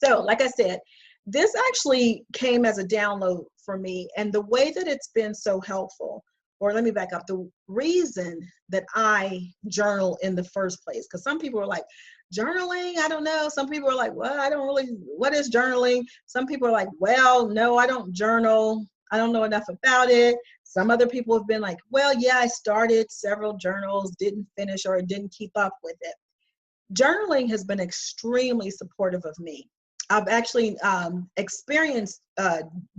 So like I said, this actually came as a download for me, and the way that it's been so helpful, or let me back up, the reason that I journal in the first place, because some people are like, journaling, I don't know. Some people are like, well, I don't really, what is journaling? Some people are like, well, no, I don't journal. I don't know enough about it. Some other people have been like, well, yeah, I started several journals, didn't finish or didn't keep up with it. Journaling has been extremely supportive of me. I've actually experienced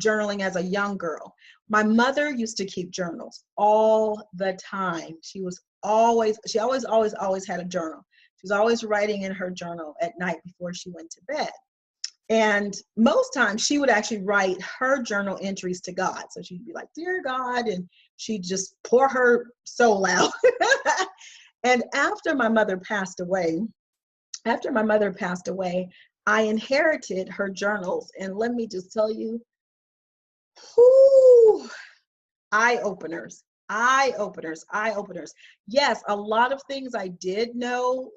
journaling as a young girl. My mother used to keep journals all the time. She always had a journal. She was always writing in her journal at night before she went to bed. And most times she would actually write her journal entries to God. So she'd be like, dear God, and she'd just pour her soul out. And after my mother passed away, I inherited her journals. And let me just tell you, whoo, eye openers. Yes, a lot of things I did know,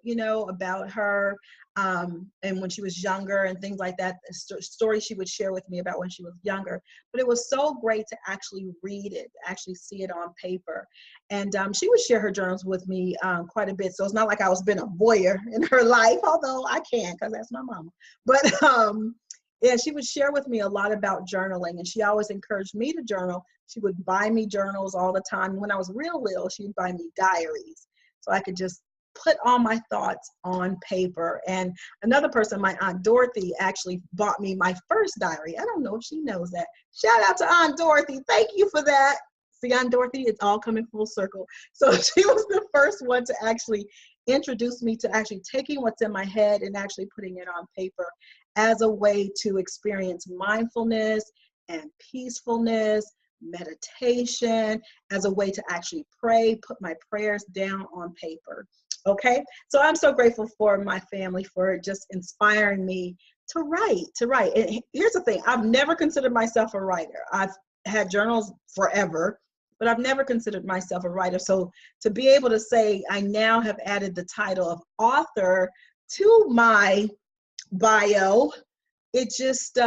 about her, and when she was younger and things like that, stories she would share with me about when she was younger. But it was so great to actually read it, actually see it on paper. And she would share her journals with me quite a bit. So it's not like I was been a voyeur in her life, although I can, because that's my mama. But yeah, she would share with me a lot about journaling, and she always encouraged me to journal. She would buy me journals all the time. When I was real little, she would buy me diaries so I could just put all my thoughts on paper. And another person, my Aunt Dorothy, actually bought me my first diary. I don't know if she knows that. Shout out to Aunt Dorothy. Thank you for that. See, Aunt Dorothy, it's all coming full circle. So she was the first one to actually introduce me to actually taking what's in my head and actually putting it on paper as a way to experience mindfulness and peacefulness, meditation, as a way to actually pray, put my prayers down on paper. Okay, so I'm so grateful for my family for just inspiring me to write. And here's the thing, I've never considered myself a writer. I've had journals forever, but I've never considered myself a writer. So to be able to say I now have added the title of author to my bio, it just,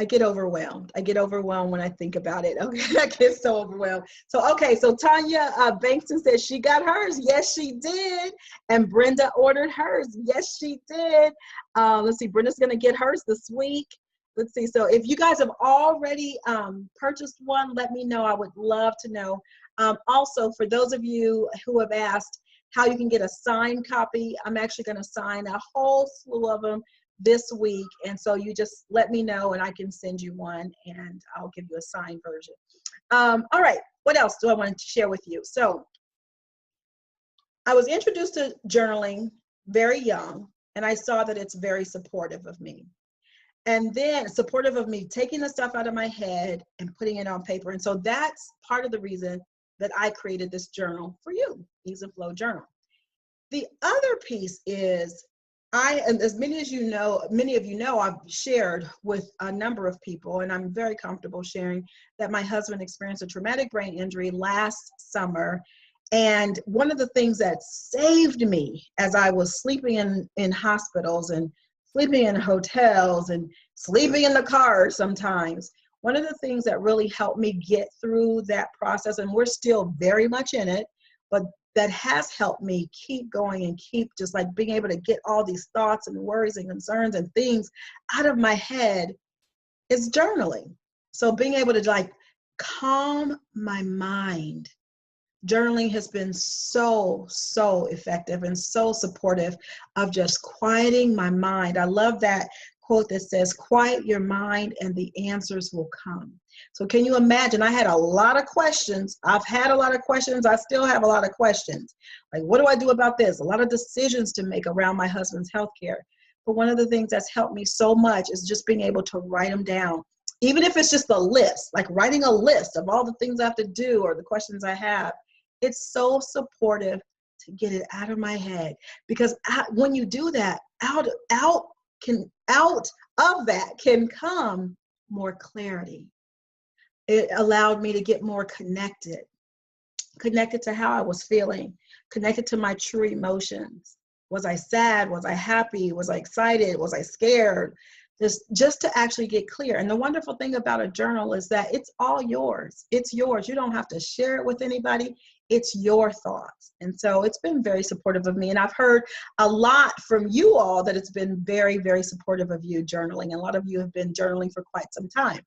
I get overwhelmed. I get overwhelmed when I think about it. Okay, I get so overwhelmed. So, okay, so Tanya Bankston says she got hers. Yes, she did. And Brenda ordered hers. Yes, she did. Let's see, Brenda's going to get hers this week. Let's see. So if you guys have already purchased one, let me know. I would love to know. Also, for those of you who have asked how you can get a signed copy, I'm actually going to sign a whole slew of them this week. And so you just let me know and I can send you one and I'll give you a signed version. All right, what else do I want to share with you? So I was introduced to journaling very young, and I saw that it's very supportive of me. And then supportive of me taking the stuff out of my head and putting it on paper. And so that's part of the reason that I created this journal for you, Ease and Flow Journal. The other piece is and as many of you know, I've shared with a number of people, and I'm very comfortable sharing that my husband experienced a traumatic brain injury last summer. And one of the things that saved me as I was sleeping in hospitals and sleeping in hotels and sleeping in the car sometimes, one of the things that really helped me get through that process, and we're still very much in it, but that has helped me keep going and keep just like being able to get all these thoughts and worries and concerns and things out of my head is journaling. So being able to like calm my mind. Journaling has been so effective and so supportive of just quieting my mind. I love that quote that says, quiet your mind and the answers will come. So can you imagine? I had a lot of questions. I've had a lot of questions. I still have a lot of questions. Like, what do I do about this? A lot of decisions to make around my husband's healthcare. But one of the things that's helped me so much is just being able to write them down. Even if it's just a list, like writing a list of all the things I have to do or the questions I have. It's so supportive to get it out of my head, because when you do that, out of that can come more clarity. It allowed me to get more connected to how I was feeling, connected to my true emotions. Was I sad? Was I happy? Was I excited? Was I scared? Just to actually get clear. And the wonderful thing about a journal is that it's all yours. It's yours. You don't have to share it with anybody. It's your thoughts. And so it's been very supportive of me. And I've heard a lot from you all that it's been very, very supportive of you journaling. And a lot of you have been journaling for quite some time.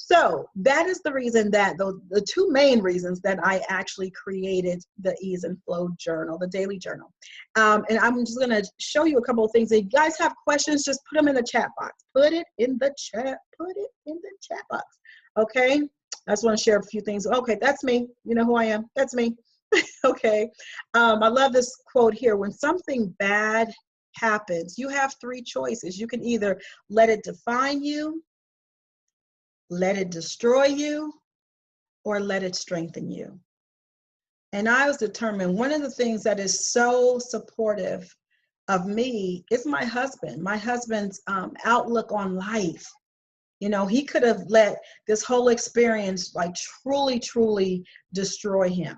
So that is the reason that the two main reasons that I actually created the Ease and Flow journal, the daily journal. And I'm just going to show you a couple of things. If you guys have questions, just put them in the chat box. Put it in the chat. Put it in the chat box. Okay. I just want to share a few things. Okay. That's me. You know who I am. That's me. Okay. I love this quote here. When something bad happens, you have three choices. You can either let it define you, let it destroy you, or let it strengthen you. And I was determined, one of the things that is so supportive of me is my husband. My husband's outlook on life. You know, he could have let this whole experience like truly, truly destroy him.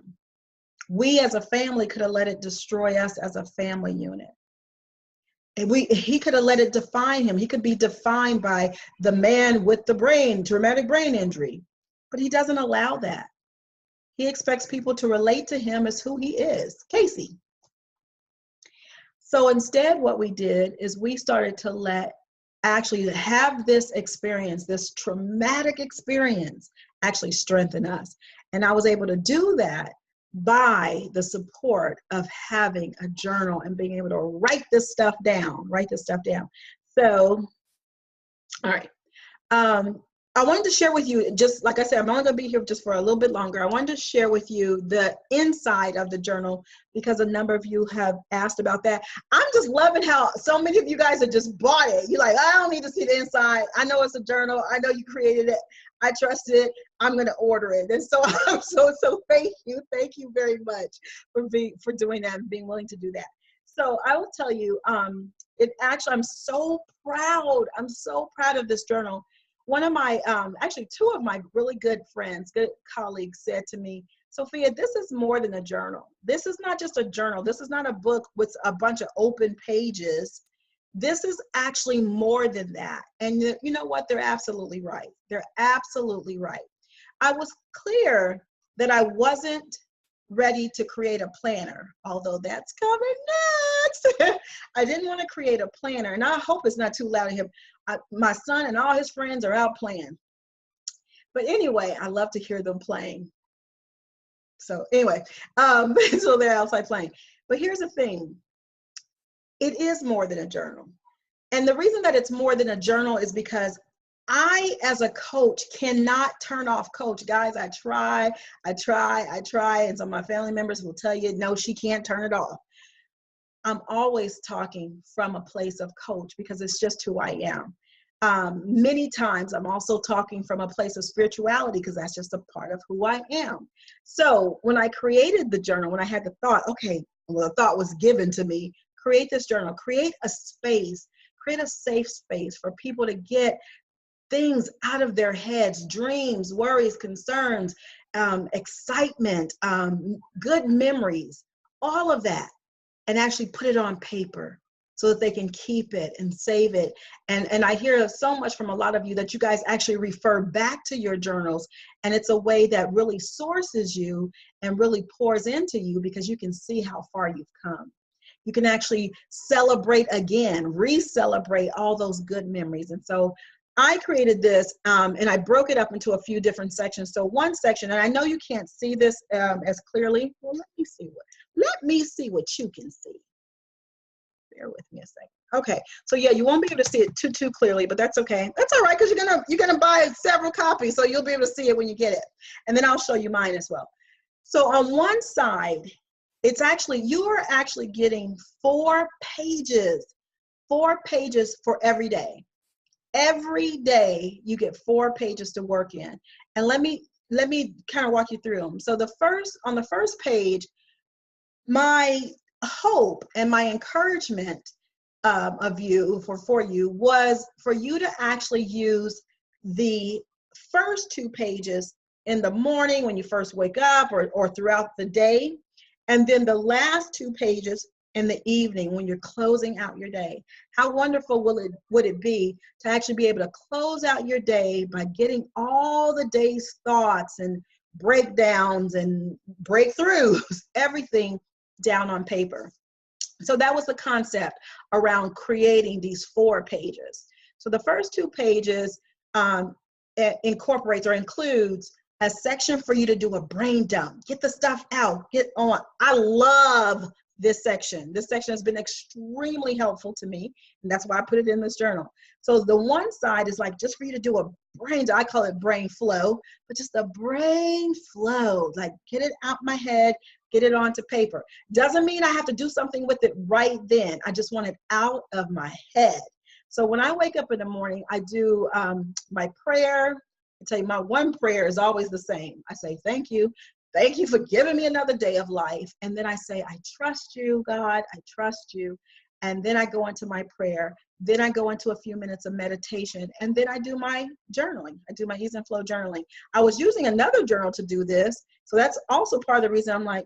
We as a family could have let it destroy us as a family unit. And he could have let it define him. He could be defined by the man with the traumatic brain injury, but he doesn't allow that. He expects people to relate to him as who he is, Casey. So instead, what we did is we started to actually have this experience, this traumatic experience, actually strengthen us. And I was able to do that by the support of having a journal and being able to write this stuff down. So, all right. I wanted to share with you, just like I said, I'm only going to be here just for a little bit longer. I wanted to share with you the inside of the journal because a number of you have asked about that. I'm just loving how so many of you guys have just bought it. You're like, I don't need to see the inside. I know it's a journal. I know you created it. I trust it. I'm going to order it. And so thank you. Thank you very much for doing that and being willing to do that. So I will tell you, I'm so proud. I'm so proud of this journal. One of my, actually two of my really good friends, good colleagues said to me, Sophia, this is more than a journal. This is not just a journal. This is not a book with a bunch of open pages. This is actually more than that. And you know what? They're absolutely right. They're absolutely right. I was clear that I wasn't ready to create a planner, although that's coming next. I didn't want to create a planner, and I hope it's not too loud in here. My son and all his friends are out playing. But anyway, I love to hear them playing. So anyway, so they're outside playing. But here's the thing. It is more than a journal. And the reason that it's more than a journal is because I, as a coach, cannot turn off coach. Guys, I try. And so my family members will tell you, no, she can't turn it off. I'm always talking from a place of coach because it's just who I am. Many times I'm also talking from a place of spirituality because that's just a part of who I am. So when I created the journal, when I had the thought, okay, well, the thought was given to me, create this journal, create a space, create a safe space for people to get things out of their heads, dreams, worries, concerns, excitement, good memories, all of that, and actually put it on paper so that they can keep it and save it. And I hear so much from a lot of you that you guys actually refer back to your journals, and it's a way that really sources you and really pours into you because you can see how far you've come. You can actually celebrate again, re-celebrate all those good memories. And so I created this and I broke it up into a few different sections. So one section, and I know you can't see this as clearly. Well, let me see what you can see. Bear with me a second. Okay, so yeah, you won't be able to see it too clearly, but that's okay. That's all right, because you're gonna buy several copies, so you'll be able to see it when you get it. And then I'll show you mine as well. So on one side, you are actually getting 4 pages for every day. Every day you get 4 pages to work in. And let me kind of walk you through them. So on the first page, my hope and my encouragement for you was for you to actually use the first 2 pages in the morning when you first wake up or throughout the day. And then the last 2 pages in the evening when you're closing out your day. How wonderful would it be to actually be able to close out your day by getting all the day's thoughts and breakdowns and breakthroughs, everything down on paper. So that was the concept around creating these 4 pages. So the first 2 pages incorporates or includes a section for you to do a brain dump, get the stuff out, get on. I love this section. This section has been extremely helpful to me, and that's why I put it in this journal. So the one side is like just for you to do a brain dump. I call it brain flow, but just a brain flow, like get it out my head, get it onto paper. Doesn't mean I have to do something with it right then. I just want it out of my head. So when I wake up in the morning, I do my prayer. I tell you, my one prayer is always the same. I say, thank you. Thank you for giving me another day of life. And then I say, I trust you, God. I trust you. And then I go into my prayer. Then I go into a few minutes of meditation. And then I do my journaling. I do my ease and flow journaling. I was using another journal to do this. So that's also part of the reason I'm like,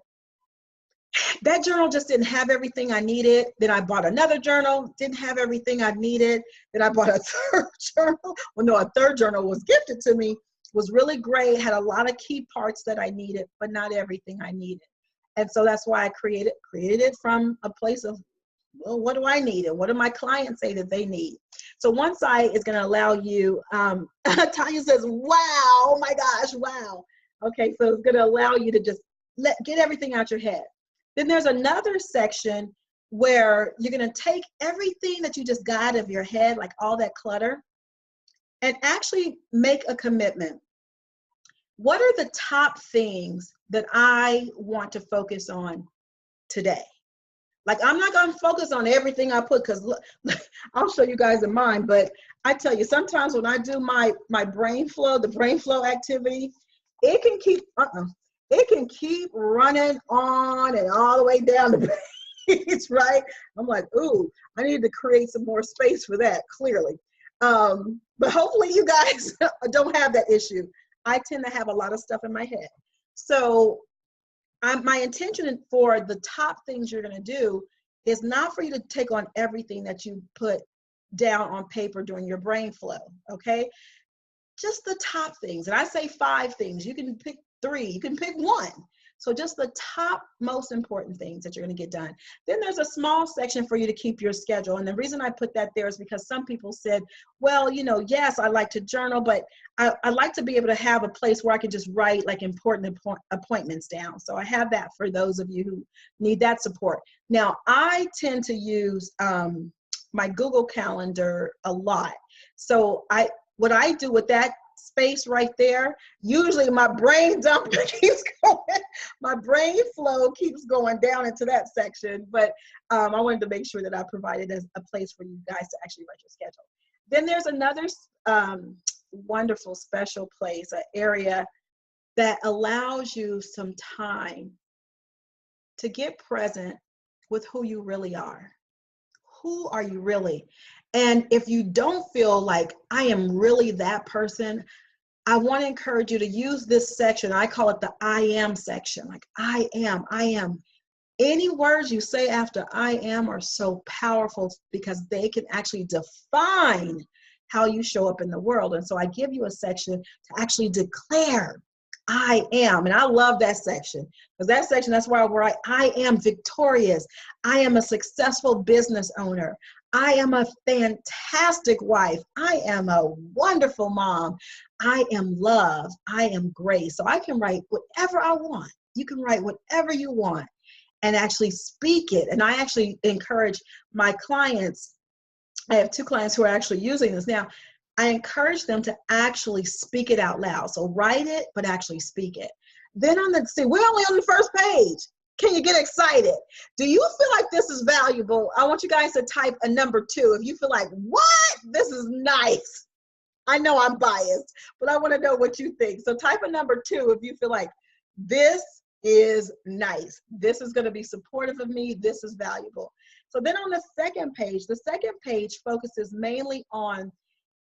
that journal just didn't have everything I needed. Then I bought another journal, didn't have everything I needed. Then I bought a third journal. Well, no, a third journal was gifted to me, was really great, had a lot of key parts that I needed, but not everything I needed. And so that's why I created it from a place of, well, what do I need? And what do my clients say that they need? So one side is going to allow you, Tanya says, wow, oh my gosh, wow. Okay, so it's going to allow you to just get everything out your head. Then there's another section where you're going to take everything that you just got out of your head, like all that clutter, and actually make a commitment. What are the top things that I want to focus on today? Like, I'm not going to focus on everything I put, because I'll show you guys in mine, but I tell you, sometimes when I do my brain flow, the brain flow activity, it can keep, it can keep running on and all the way down the page, right? I'm like, ooh, I need to create some more space for that, clearly. But hopefully you guys don't have that issue. I tend to have a lot of stuff in my head. So my intention for the top things you're going to do is not for you to take on everything that you put down on paper during your brain flow, okay? Just the top things. And I say 5 things. You can pick 3, you can pick 1. So just the top most important things that you're going to get done. Then there's a small section for you to keep your schedule. And the reason I put that there is because some people said, well, you know, yes, I like to journal, but I like to be able to have a place where I can just write like important appointments down. So I have that for those of you who need that support. Now, I tend to use my Google Calendar a lot. So what I do with that space right there, usually my brain dump keeps going, my brain flow keeps going down into that section, but I wanted to make sure that I provided as a place for you guys to actually write your schedule. Then there's another wonderful special place, an area that allows you some time to get present with who you really are. Who are you really? And if you don't feel like I am really that person, I want to encourage you to use this section. I call it the I am section. Like, I am. Any words you say after I am are so powerful because they can actually define how you show up in the world. And so I give you a section to actually declare I am. And I love that section, because that section, that's where I write, I am victorious. I am a successful business owner. I am a fantastic wife. I am a wonderful mom. I am love. I am grace. So I can write whatever I want. You can write whatever you want and actually speak it. And I actually encourage my clients. I have 2 clients who are actually using this now. I encourage them to actually speak it out loud. So write it, but actually speak it. Then we're only on the first page. Can you get excited? Do you feel like this is valuable? I want you guys to type a number 2. If you feel like, what? This is nice. I know I'm biased, but I want to know what you think. So type a number 2 if you feel like this is nice. This is going to be supportive of me. This is valuable. So then on the second page focuses mainly on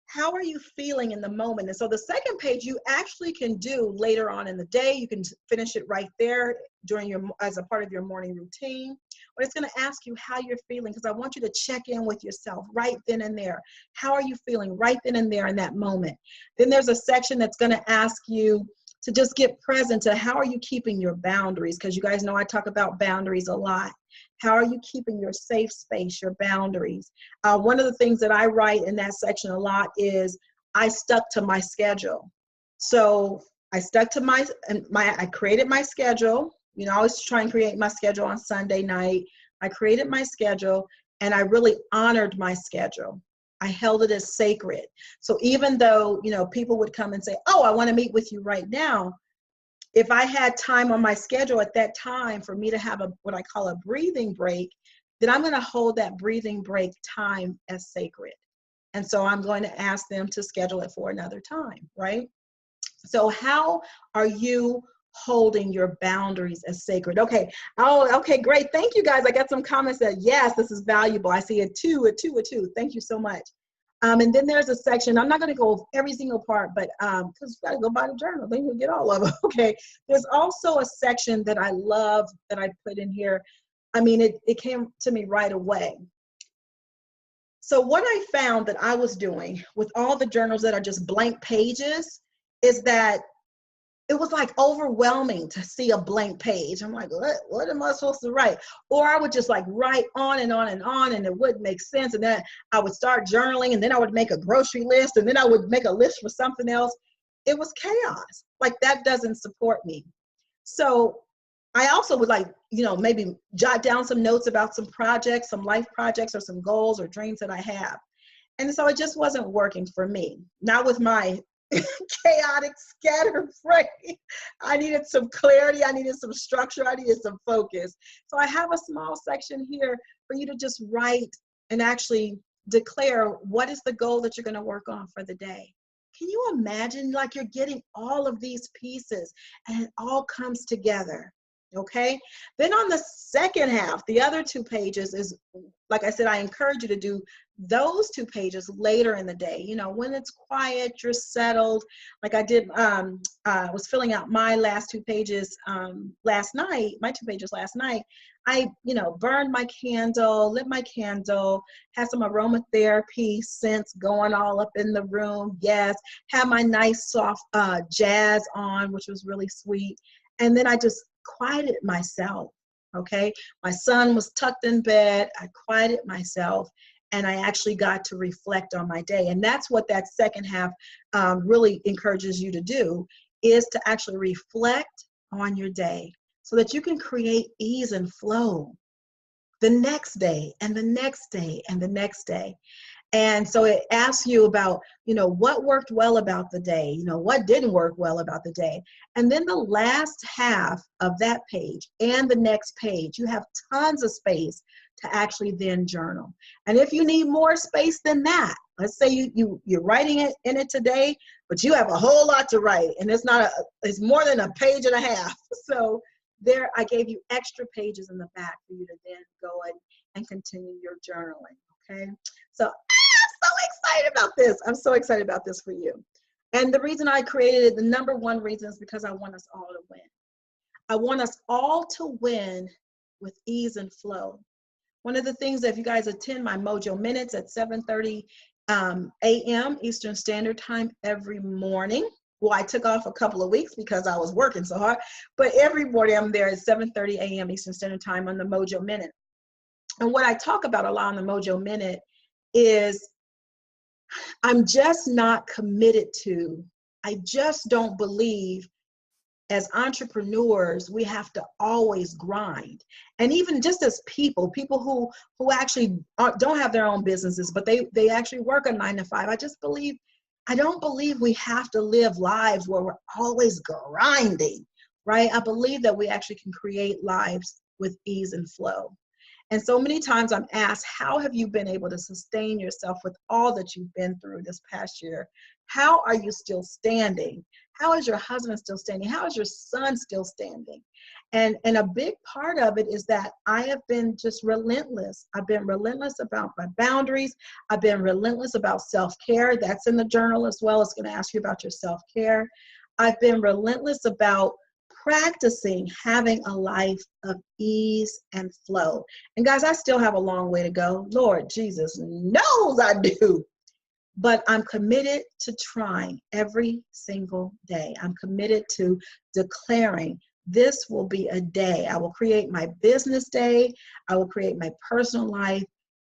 how are you feeling in the moment? And so the second page you actually can do later on in the day. You can finish it right there during as a part of your morning routine. but it's going to ask you how you're feeling, because I want you to check in with yourself right then and there. How are you feeling right then and there in that moment? Then there's a section that's going to ask you to just get present to how are you keeping your boundaries, because you guys know I talk about boundaries a lot. How are you keeping your safe space, your boundaries? One of the things that I write in that section a lot is I stuck to my schedule. So I stuck to I created my schedule. You know, I always try and create my schedule on Sunday night. I created my schedule and I really honored my schedule. I held it as sacred. So even though, you know, people would come and say, oh, I want to meet with you right now. If I had time on my schedule at that time for me to have what I call a breathing break, then I'm going to hold that breathing break time as sacred. And so I'm going to ask them to schedule it for another time, right? So how are you holding your boundaries as sacred? Okay. Oh, okay, great. Thank you guys. I got some comments that, yes, this is valuable. I see a two. Thank you so much. And then there's a section, I'm not going to go over every single part, but because you got to go by the journal, then you'll get all of them. Okay. There's also a section that I love that I put in here. I mean, it came to me right away. So what I found that I was doing with all the journals that are just blank pages is that it was like overwhelming to see a blank page. I'm like, what am I supposed to write? Or I would just like write on and on and on, and it wouldn't make sense. And then I would start journaling, and then I would make a grocery list, and then I would make a list for something else. It was chaos. Like, that doesn't support me. So I also would, like, you know, maybe jot down some notes about some projects, some life projects, or some goals or dreams that I have. And so it just wasn't working for me. Not with my chaotic, scattered brain. I needed some clarity. I needed some structure. I needed some focus. So I have a small section here for you to just write and actually declare what is the goal that you're going to work on for the day. Can you imagine, like, you're getting all of these pieces and it all comes together? Okay. Then on the second half, the other 2 pages is, like I said, I encourage you to do those 2 pages later in the day. You know, when it's quiet, you're settled. Like I did, was filling out my last 2 pages last night, my 2 pages last night. I, you know, burned my candle, lit my candle, had some aromatherapy scents going all up in the room. Yes. Had my nice soft jazz on, which was really sweet. And then I just quieted myself. Okay. My son was tucked in bed. I quieted myself and I actually got to reflect on my day. And that's what that second half really encourages you to do, is to actually reflect on your day so that you can create ease and flow the next day and the next day and the next day. And so it asks you about, you know, what worked well about the day, you know, what didn't work well about the day. And then the last half of that page and the next page, you have tons of space to actually then journal. And if you need more space than that, let's say you're writing it in it today, but you have a whole lot to write and it's more than a page and a half. So there, I gave you extra pages in the back for you to then go and continue your journaling. Okay. So I'm so excited about this. I'm so excited about this for you. And the reason I created it, the number one reason, is because I want us all to win. I want us all to win with ease and flow. One of the things that, if you guys attend my Mojo Minutes at 7:30 a.m. Eastern Standard Time every morning. Well, I took off a couple of weeks because I was working so hard, but every morning I'm there at 7:30 a.m. Eastern Standard Time on the Mojo Minute. And what I talk about a lot on the Mojo Minute is I'm just not committed to, I just don't believe as entrepreneurs, we have to always grind. And even just as people who actually don't have their own businesses, but they actually work a 9 to 5. I don't believe we have to live lives where we're always grinding, right? I believe that we actually can create lives with ease and flow. And so many times I'm asked, how have you been able to sustain yourself with all that you've been through this past year? How are you still standing? How is your husband still standing? How is your son still standing? And a big part of it is that I have been just relentless. I've been relentless about my boundaries. I've been relentless about self-care. That's in the journal as well. It's going to ask you about your self-care. I've been relentless about practicing having a life of ease and flow. And guys, I still have a long way to go. Lord Jesus knows I do. But I'm committed to trying every single day. I'm committed to declaring this will be a day. I will create my business day. I will create my personal life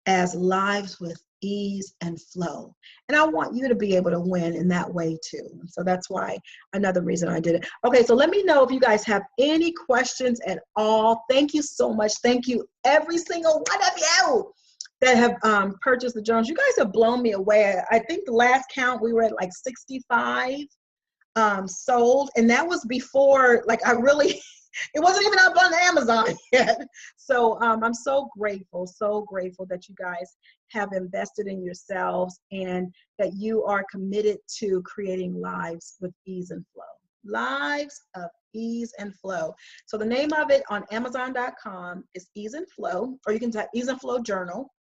as lives with ease and flow. And I want you to be able to win in that way too. So that's why another reason I did it. Okay, so let me know if you guys have any questions at all. Thank you so much. Thank you, every single one of you that have purchased the journals. You guys have blown me away. I think the last count we were at like 65 sold, and that was before, like, I really, it wasn't even up on Amazon yet. So I'm so grateful that you guys have invested in yourselves and that you are committed to creating lives with ease and flow. Lives of ease and flow. So the name of it on Amazon.com is Ease and Flow, or you can type Ease and Flow Journal.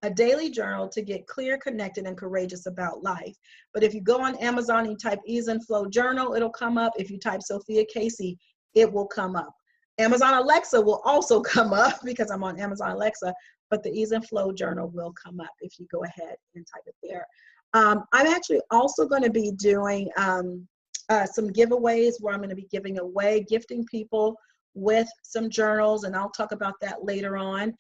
A daily journal to get clear, connected, and courageous about life. But if you go on Amazon and you type Ease and Flow Journal, it'll come up. If you type Sophia Casey, it will come up. Amazon Alexa will also come up because I'm on Amazon Alexa, but the Ease and Flow Journal will come up if you go ahead and type it there. I'm actually also going to be doing some giveaways where I'm going to be giving away, gifting people with some journals, and I'll talk about that later on.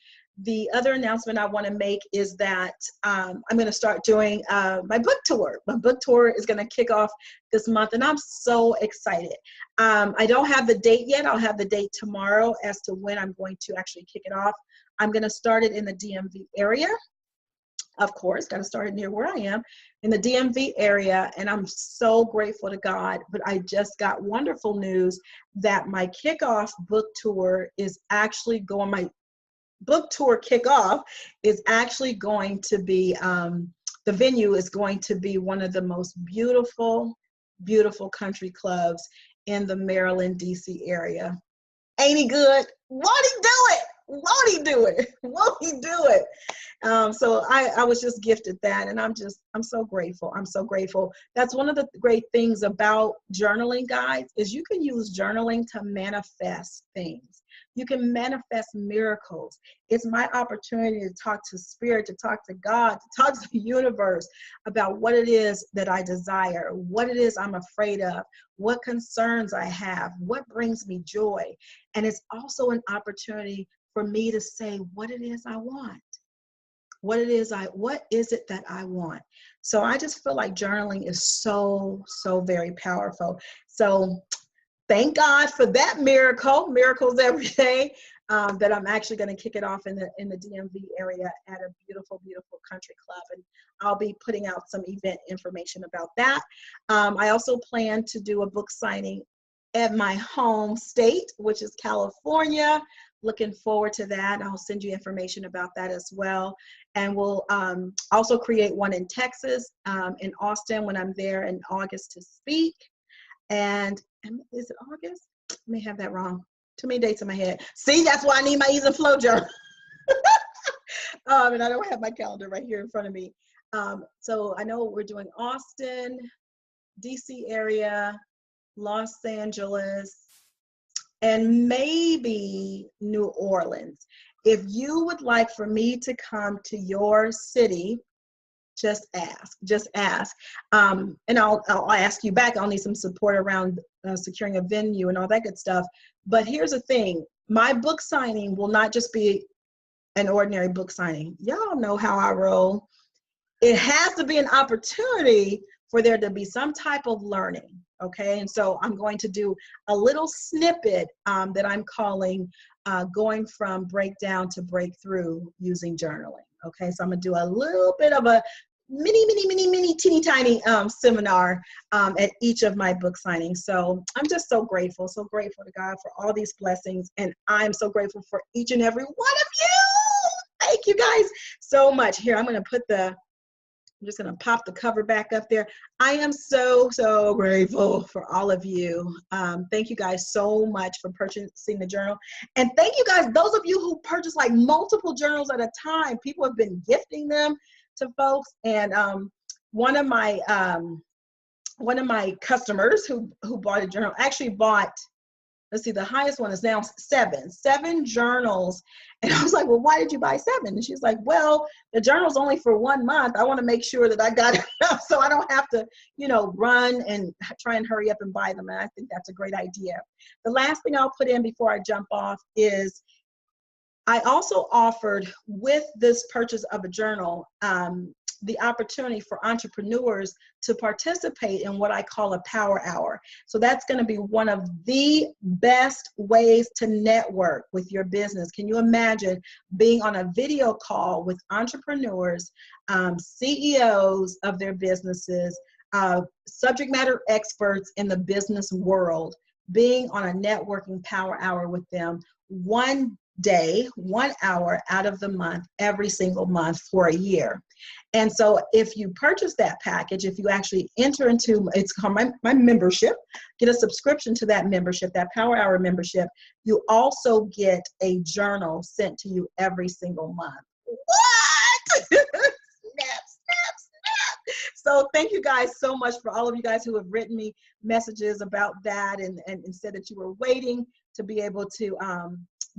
The other announcement I want to make is that I'm going to start doing my book tour. My book tour is going to kick off this month, and I'm so excited. I don't have the date yet. I'll have the date tomorrow as to when I'm going to actually kick it off. I'm going to start it in the DMV area. Of course, got to start it near where I am, in the DMV area, and I'm so grateful to God. But I just got wonderful news that my kickoff book tour is actually going, my book tour kickoff is actually going to be, the venue is going to be one of the most beautiful, beautiful country clubs in the Maryland, DC area. Ain't he good? Won't he do it? Won't he do it? Won't he do it? So I was just gifted that, and I'm so grateful. I'm so grateful. That's one of the great things about journaling, guys, is you can use journaling to manifest things. You can manifest miracles. It's my opportunity to talk to Spirit, to talk to God, to talk to the universe about what it is that I desire, what it is I'm afraid of, what concerns I have, what brings me joy. And it's also an opportunity for me to say what it is I want. What is it that I want? So I just feel like journaling is so, so very powerful. So thank God for that miracle, miracles every day, that I'm actually going to kick it off in the DMV area at a beautiful, beautiful country club. And I'll be putting out some event information about that. I also plan to do a book signing at my home state, which is California. Looking forward to that. I'll send you information about that as well. And we'll also create one in Texas, in Austin, when I'm there in August to speak. And is it August? I may have that wrong. Too many dates in my head. See, that's why I need my Ease and Flow journal. And I don't have my calendar right here in front of me. So I know we're doing Austin, DC area, Los Angeles, and maybe New Orleans. If you would like for me to come to your city, just ask. And I'll ask you back. I'll need some support around securing a venue and all that good stuff. But here's the thing. My book signing will not just be an ordinary book signing. Y'all know how I roll. It has to be an opportunity for there to be some type of learning, okay? And so I'm going to do a little snippet that I'm calling going from breakdown to breakthrough using journaling, okay? So I'm gonna do a little bit of a mini, teeny tiny seminar at each of my book signings. So I'm just so grateful to God for all these blessings, and I'm so grateful for each and every one of you. Thank you guys so much. Here, I'm just gonna pop the cover back up there. I am so, so grateful for all of you. Thank you guys so much for purchasing the journal. And thank you guys, those of you who purchase like multiple journals at a time. People have been gifting them to folks. And one of my customers who bought a journal actually bought let's see, the highest one is now seven journals. And I was like, well, why did you buy 7? And she's like, well, the journal's only for 1 month. I want to make sure that I got enough so I don't have to, you know, run and try and hurry up and buy them. And I think that's a great idea. The last thing I'll put in before I jump off is I also offered, with this purchase of a journal, the opportunity for entrepreneurs to participate in what I call a power hour. So that's going to be one of the best ways to network with your business. Can you imagine being on a video call with entrepreneurs, CEOs of their businesses, subject matter experts in the business world, being on a networking power hour with them one day, 1 hour out of the month, every single month for a year. And so if you purchase that package, if you actually enter into, it's called my membership, get a subscription to that membership, that power hour membership, you also get a journal sent to you every single month. What? Snap, snap, snap. So thank you guys so much for all of you guys who have written me messages about that and said that you were waiting to be able to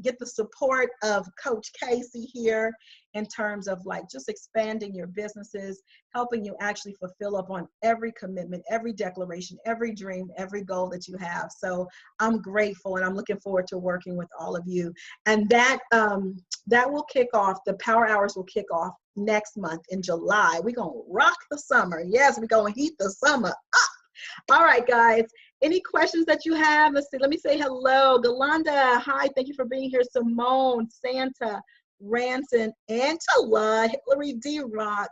get the support of Coach Casey here in terms of like just expanding your businesses, helping you actually fulfill up on every commitment, every declaration, every dream, every goal that you have. So I'm grateful and I'm looking forward to working with all of you. And that will kick off, the power hours will kick off next month in July. We're going to rock the summer. Yes, we're going to heat the summer up. All right, guys. Any questions that you have? Let's see. Let me say hello. Galanda, hi. Thank you for being here. Simone, Santa, Ranson, Angela, Hillary D. Rock,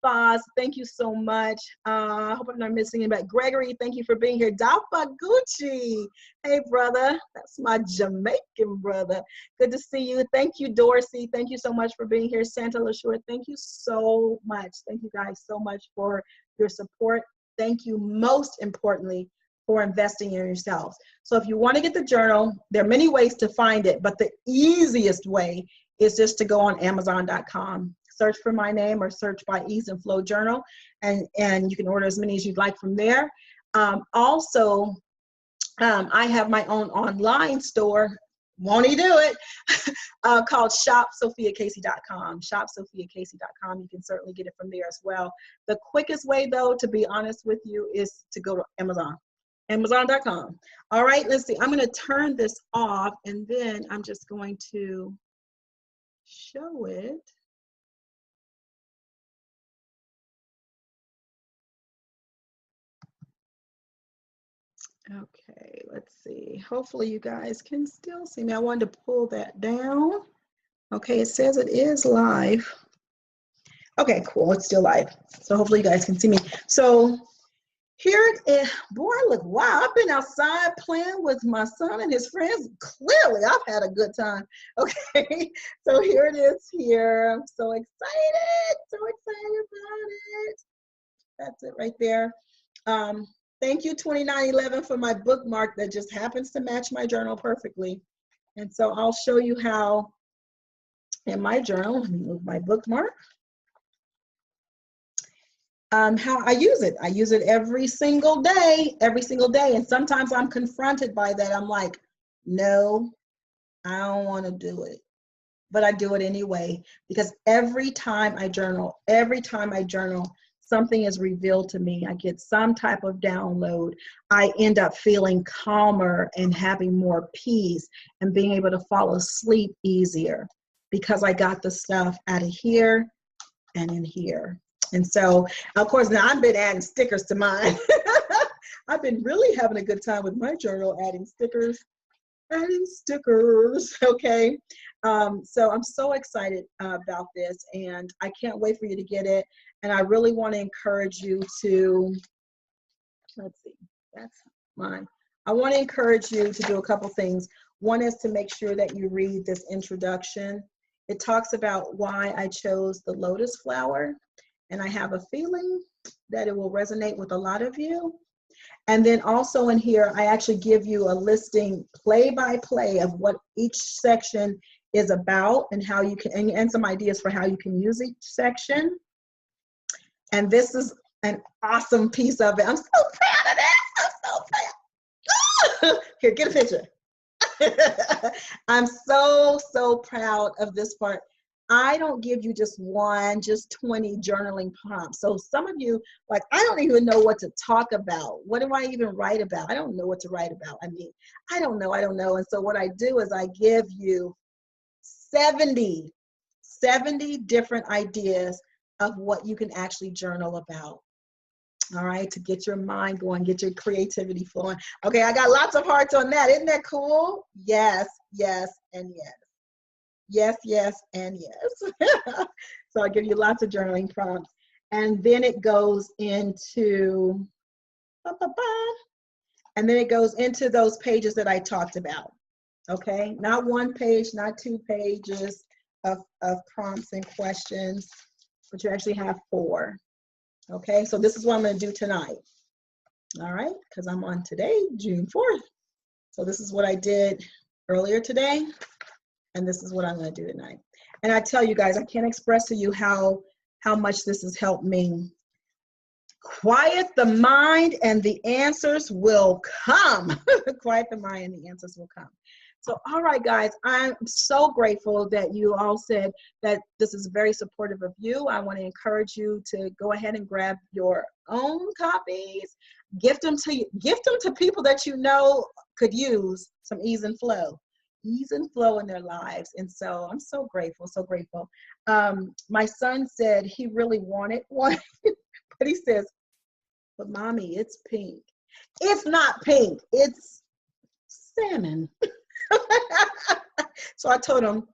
Foz, thank you so much. I hope I'm not missing anybody. Gregory, thank you for being here. Dalfa Gucci, hey brother. That's my Jamaican brother. Good to see you. Thank you, Dorsey. Thank you so much for being here. Santa LaSure, thank you so much. Thank you guys so much for your support. Thank you most importantly for investing in yourselves. So if you want to get the journal, there are many ways to find it, but the easiest way is just to go on Amazon.com, search for my name or search by Ease and Flow Journal, and you can order as many as you'd like from there. Also, I have my own online store, won't he do it, called shopsophiacasey.com, shopsophiacasey.com. You can certainly get it from there as well. The quickest way though, to be honest with you, is to go to Amazon. Amazon.com. All right, let's see. I'm going to turn this off and then I'm just going to show it. Okay, let's see. Hopefully you guys can still see me. I wanted to pull that down. Okay, it says it is live. Okay, cool. It's still live. So hopefully you guys can see me. So here it is. Boy, look, wow, I've been outside playing with my son and his friends. Clearly, I've had a good time. Okay, so here it is here. I'm so excited about it. That's it right there. Thank you, 2911, for my bookmark that just happens to match my journal perfectly. And so I'll show you how in my journal, let me move my bookmark. How I use it. I use it every single day. And sometimes I'm confronted by that. I'm like, no, I don't want to do it. But I do it anyway, because every time I journal, something is revealed to me. I get some type of download. I end up feeling calmer and having more peace and being able to fall asleep easier because I got the stuff out of here and in here. And so, of course, now I've been adding stickers to mine. I've been really having a good time with my journal, adding stickers, okay? So I'm so excited about this, and I can't wait for you to get it. And I really want to encourage you to, let's see, that's mine. I want to encourage you to do a couple things. One is to make sure that you read this introduction. It talks about why I chose the lotus flower. And I have a feeling that it will resonate with a lot of you. And then also in here, I actually give you a listing play-by-play of what each section is about and how you can, and some ideas for how you can use each section. And this is an awesome piece of it. I'm so proud of this. I'm so proud. Here, get a picture. I'm so, so proud of this part. I don't give you just 20 journaling prompts. So some of you, like, I don't even know what to talk about. What do I even write about? I don't know what to write about. I mean, I don't know. And so what I do is I give you 70 different ideas of what you can actually journal about. All right, to get your mind going, get your creativity flowing. Okay, I got lots of hearts on that. Isn't that cool? Yes, yes, and yes. Yes, yes, and yes. So I give you lots of journaling prompts. And then it goes into, and then it goes into those pages that I talked about. Okay, not one page, not 2 pages of prompts and questions, but you actually have 4. Okay, so this is what I'm going to do tonight. All right, because I'm on today, June 4th. So this is what I did earlier today, and this is what I'm going to do tonight. And I tell you guys, I can't express to you how much this has helped me. Quiet the mind and the answers will come. Quiet the mind and the answers will come. So, all right, guys, I'm so grateful that you all said that this is very supportive of you. I want to encourage you to go ahead and grab your own copies. Gift them to people that you know could use some ease and flow in their lives. And so I'm so grateful, so grateful. My son said he really wanted one, but he says, but mommy, it's pink. It's not pink, it's salmon. So I told him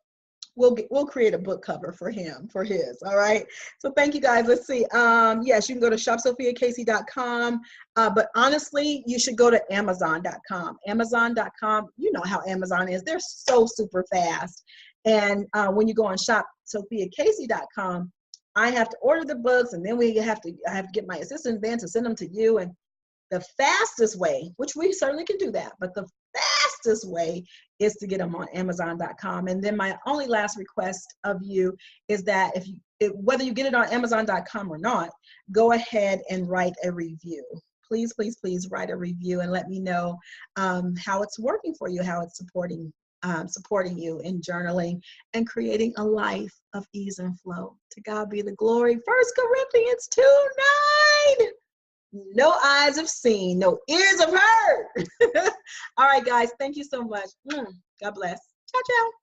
we'll create a book cover for him, for his. All right, so thank you guys. Let's see. Yes, you can go to shopsophiacasey.com, but honestly you should go to amazon.com. You know how Amazon is. They're so super fast. And when you go on shopsophiacasey.com, I have to order the books, and then I have to get my assistant Van to send them to you. And the fastest way, which we certainly can do that, but the fastest way is to get them on amazon.com. And then my only last request of you is that whether you get it on amazon.com or not, go ahead and write a review. Please, please, please write a review and let me know how it's working for you, how it's supporting you in journaling and creating a life of ease and flow. To God be the glory. 1 Corinthians 2:9. No eyes have seen, no ears have heard. All right, guys, thank you so much. God bless. Ciao, ciao.